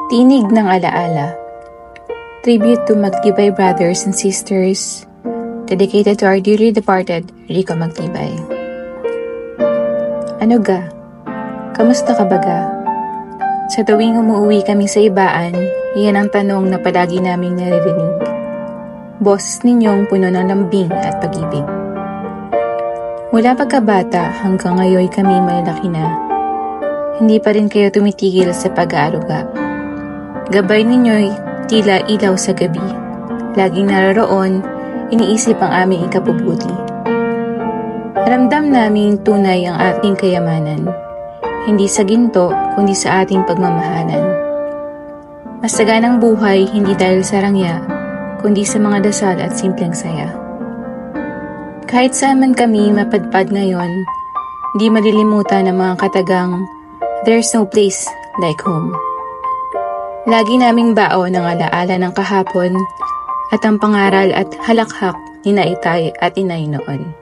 Tinig ng Alaala. Tribute to Magtibay brothers and sisters. Dedicated to our dearly departed Rico Magtibay. Ano ga? Kamusta ka baga? Sa tuwing umuwi kami sa ibaan, iyan ang tanong na palagi naming naririnig. Boses ninyong puno ng lambing at pag-ibig. Mula pagkabata hanggang ngayon kami malalaki na, hindi pa rin kayo tumitigil sa pag-aaruga. Gabay ninyo'y tila ilaw sa gabi. Laging naroroon, iniisip ang aming ikabubuti. Ramdam namin tunay ang ating kayamanan. Hindi sa ginto, kundi sa ating pagmamahalan. Masaganang buhay hindi dahil sa rangya, kundi sa mga dasal at simpleng saya. Kahit saan man kami mapadpad ngayon, di malilimutan ang mga katagang, "There's no place like home." Lagi naming baon ang alaala ng kahapon at ang pangaral at halakhak ni Naitay at Inay noon.